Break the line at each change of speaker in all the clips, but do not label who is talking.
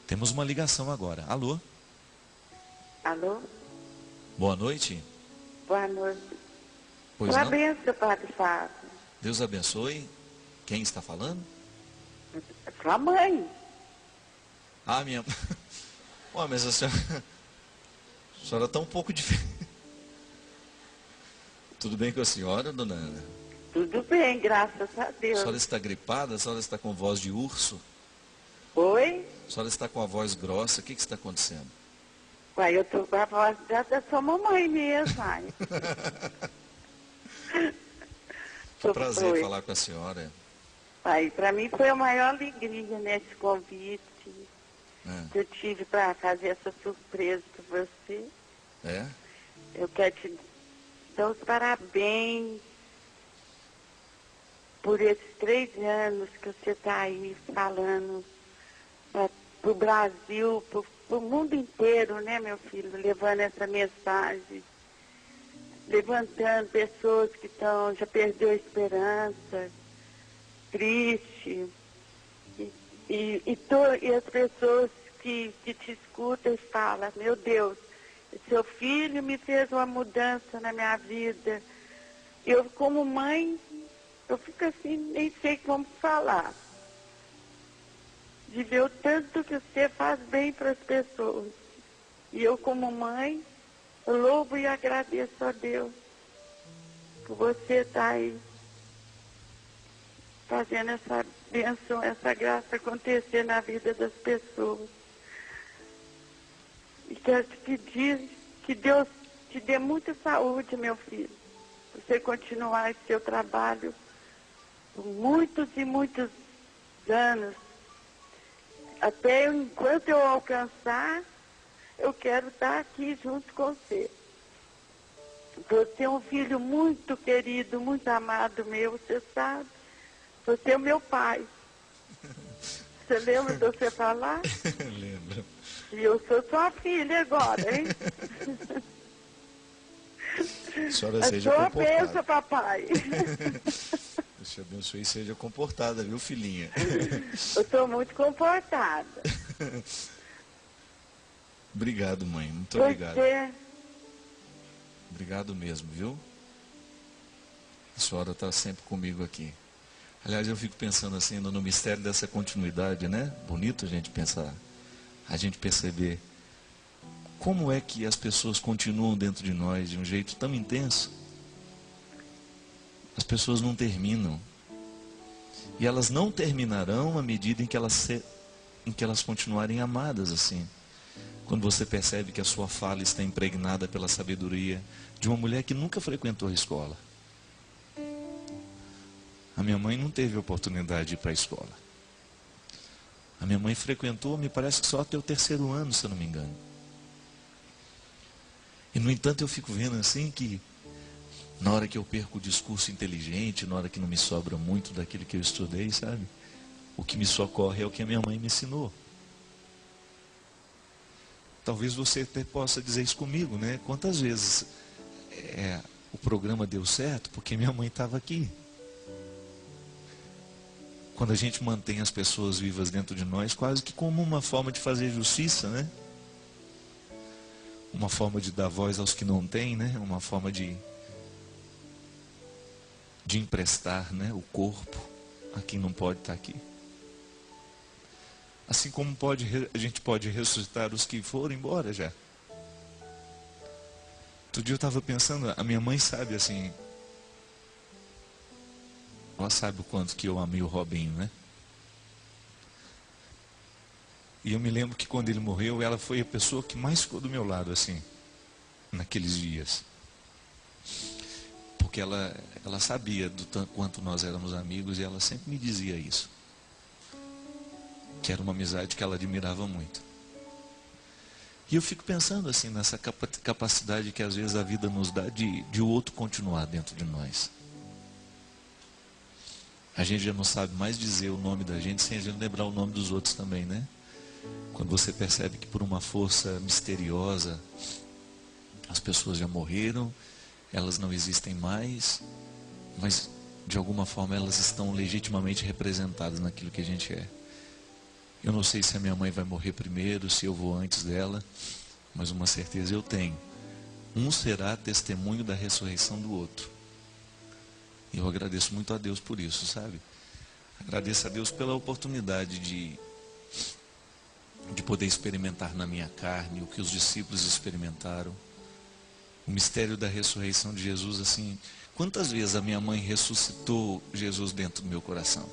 Temos uma ligação agora. Alô?
Alô?
Boa noite.
Boa noite.
Pois
Sua
não?
bênção, Padre Fábio.
Deus abençoe. Quem está falando?
Sua mãe.
Ah, minha... Ué, mas a senhora está um pouco diferente. Tudo bem com a senhora, dona Ana?
Tudo bem, graças a
A
Deus.
senhora está gripada? A senhora está com voz de urso?
Oi?
A senhora está com a voz grossa? O que está acontecendo?
Uai, eu tô com a voz da sua mamãe mesmo, ai.
Que prazer
Oi.
falar com a senhora.
Pai, para mim foi a maior alegria nesse convite que eu tive para fazer essa surpresa para você.
É?
Eu quero te dar os parabéns por esses 3 anos que você está aí falando para o Brasil, para o mundo inteiro, né, meu filho, levando essa mensagem, levantando pessoas que já perdeu a esperança, triste, e as pessoas que te escutam e falam, meu Deus, seu filho me fez uma mudança na minha vida. Eu, como mãe, eu fico assim, nem sei como falar. De ver o tanto que você faz bem para as pessoas. E eu, como mãe, eu louvo e agradeço a Deus por você estar aí fazendo essa bênção, essa graça acontecer na vida das pessoas. E quero te pedir que Deus te dê muita saúde, meu filho, para você continuar esse seu trabalho por muitos e muitos anos. Até enquanto eu alcançar, eu quero estar aqui junto com você. Você é um filho muito querido, muito amado meu, você sabe. Você é o meu pai. Você lembra de você falar?
Lembro.
E eu sou sua filha agora, hein?
A senhora
A
seja
sua
comportada.
bênção, papai.
Deus te abençoe e seja comportada, viu, filhinha?
Eu sou muito comportada.
Obrigado, mãe. Muito obrigado.
Você,
Obrigado mesmo, viu? A senhora está sempre comigo aqui. Aliás, eu fico pensando assim no mistério dessa continuidade, né? Bonito a gente pensar, a gente perceber como é que as pessoas continuam dentro de nós de um jeito tão intenso. As pessoas não terminam. E elas não terminarão à medida em que elas continuarem amadas assim. Quando você percebe que a sua fala está impregnada pela sabedoria de uma mulher que nunca frequentou a escola. A minha mãe não teve oportunidade de ir para a escola. A minha mãe frequentou, me parece que só até o 3º ano, se eu não me engano. E no entanto eu fico vendo assim que na hora que eu perco o discurso inteligente, na hora que não me sobra muito daquilo que eu estudei, sabe? O que me socorre é o que a minha mãe me ensinou. Talvez você até possa dizer isso comigo, né? Quantas vezes o programa deu certo porque minha mãe estava aqui. Quando a gente mantém as pessoas vivas dentro de nós, quase que como uma forma de fazer justiça, né? Uma forma de dar voz aos que não têm, né? Uma forma de emprestar, né, o corpo a quem não pode estar aqui. Assim como a gente pode ressuscitar os que foram embora já. Outro dia eu estava pensando, a minha mãe sabe assim, ela sabe o quanto que eu amei o Robinho, né? E eu me lembro que quando ele morreu, ela foi a pessoa que mais ficou do meu lado, assim, naqueles dias. Porque ela sabia do tanto quanto nós éramos amigos e ela sempre me dizia isso. Que era uma amizade que ela admirava muito. E eu fico pensando assim, nessa capacidade que às vezes a vida nos dá de o outro continuar dentro de nós. A gente já não sabe mais dizer o nome da gente sem a gente lembrar o nome dos outros também, né? Quando você percebe que por uma força misteriosa as pessoas já morreram, elas não existem mais, mas de alguma forma elas estão legitimamente representadas naquilo que a gente é. Eu não sei se a minha mãe vai morrer primeiro, se eu vou antes dela, mas uma certeza eu tenho. Um será testemunho da ressurreição do outro. E eu agradeço muito a Deus por isso, sabe? Agradeço a Deus pela oportunidade de poder experimentar na minha carne o que os discípulos experimentaram. O mistério da ressurreição de Jesus, assim, quantas vezes a minha mãe ressuscitou Jesus dentro do meu coração?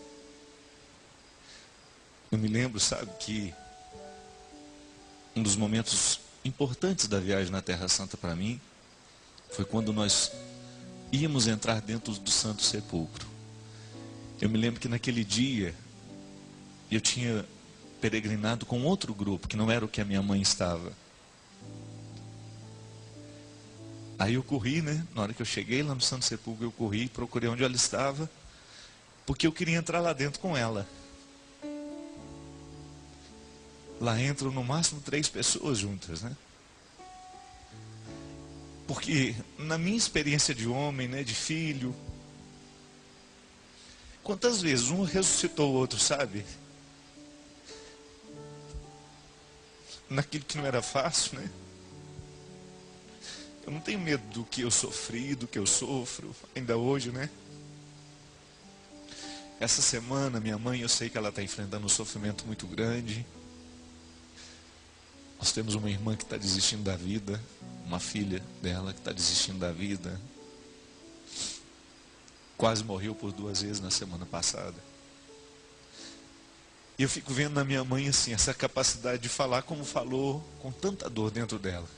Eu me lembro, sabe, que um dos momentos importantes da viagem na Terra Santa para mim foi quando nós íamos entrar dentro do Santo Sepulcro. Eu me lembro que naquele dia eu tinha peregrinado com outro grupo, que não era o que a minha mãe estava. Aí eu corri, né? Na hora que eu cheguei lá no Santo Sepulcro, eu corri, procurei onde ela estava, porque eu queria entrar lá dentro com ela. Lá entram no máximo 3 pessoas juntas, né? Porque na minha experiência de homem, né, de filho, quantas vezes um ressuscitou o outro, sabe? Naquilo que não era fácil, né? Eu não tenho medo do que eu sofri, do que eu sofro, ainda hoje, né? Essa semana, minha mãe, eu sei que ela está enfrentando um sofrimento muito grande. Nós temos uma irmã que está desistindo da vida, uma filha dela que está desistindo da vida. Quase morreu por 2 vezes na semana passada. E eu fico vendo na minha mãe assim, essa capacidade de falar como falou, com tanta dor dentro dela.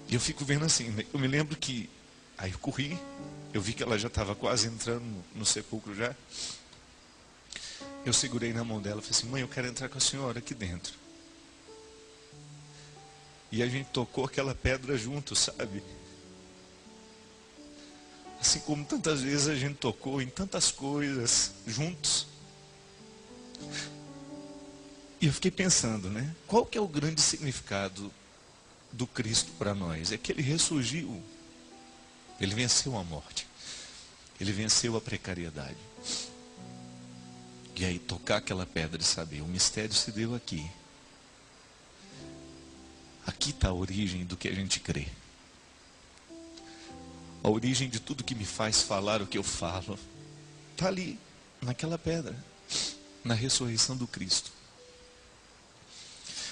E eu fico vendo assim, eu me lembro que, aí eu corri, eu vi que ela já estava quase entrando no sepulcro já. Eu segurei na mão dela e falei assim, mãe, eu quero entrar com a senhora aqui dentro. E a gente tocou aquela pedra junto, sabe? Assim como tantas vezes a gente tocou em tantas coisas juntos. E eu fiquei pensando, né? Qual que é o grande significado do Cristo para nós? É que Ele ressurgiu. Ele venceu a morte. Ele venceu a precariedade. E aí tocar aquela pedra e saber, o mistério se deu aqui. Aqui está a origem do que a gente crê. A origem de tudo que me faz falar o que eu falo está ali, naquela pedra, na ressurreição do Cristo.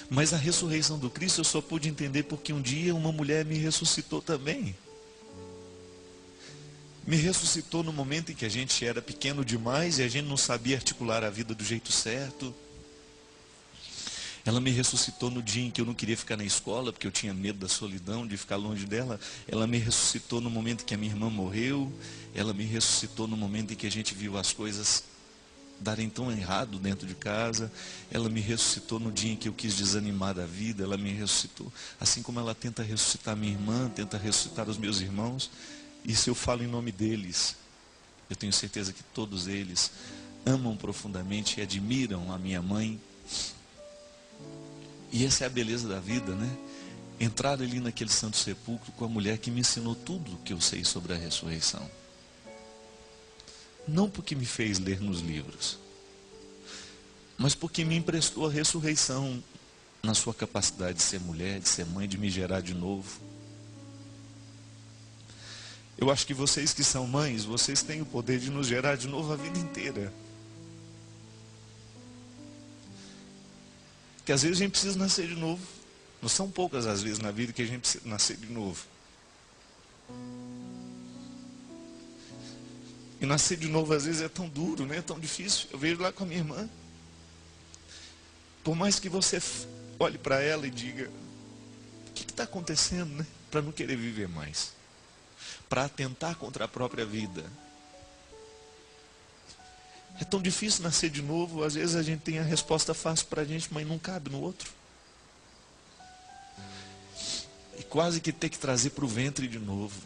Mas a ressurreição do Cristo eu só pude entender porque um dia uma mulher me ressuscitou também. Me ressuscitou no momento em que a gente era pequeno demais e a gente não sabia articular a vida do jeito certo. Ela me ressuscitou no dia em que eu não queria ficar na escola, porque eu tinha medo da solidão, de ficar longe dela. Ela me ressuscitou no momento em que a minha irmã morreu. Ela me ressuscitou no momento em que a gente viu as coisas darem tão errado dentro de casa. Ela me ressuscitou no dia em que eu quis desanimar da vida. Ela me ressuscitou, assim como ela tenta ressuscitar minha irmã, tenta ressuscitar os meus irmãos. E se eu falo em nome deles, eu tenho certeza que todos eles amam profundamente e admiram a minha mãe. E essa é a beleza da vida, né? Entrar ali naquele santo sepulcro com a mulher que me ensinou tudo o que eu sei sobre a ressurreição. Não porque me fez ler nos livros, mas porque me emprestou a ressurreição na sua capacidade de ser mulher, de ser mãe, de me gerar de novo. Eu acho que vocês que são mães, vocês têm o poder de nos gerar de novo a vida inteira. Porque às vezes a gente precisa nascer de novo. Não são poucas as vezes na vida que a gente precisa nascer de novo. E nascer de novo às vezes é tão duro, né? É tão difícil. Eu vejo lá com a minha irmã. Por mais que você olhe para ela e diga, o que está acontecendo, né? Para não querer viver mais. Para atentar contra a própria vida. É tão difícil nascer de novo. Às vezes a gente tem a resposta fácil para a gente, mas não cabe no outro. E quase que ter que trazer para o ventre de novo.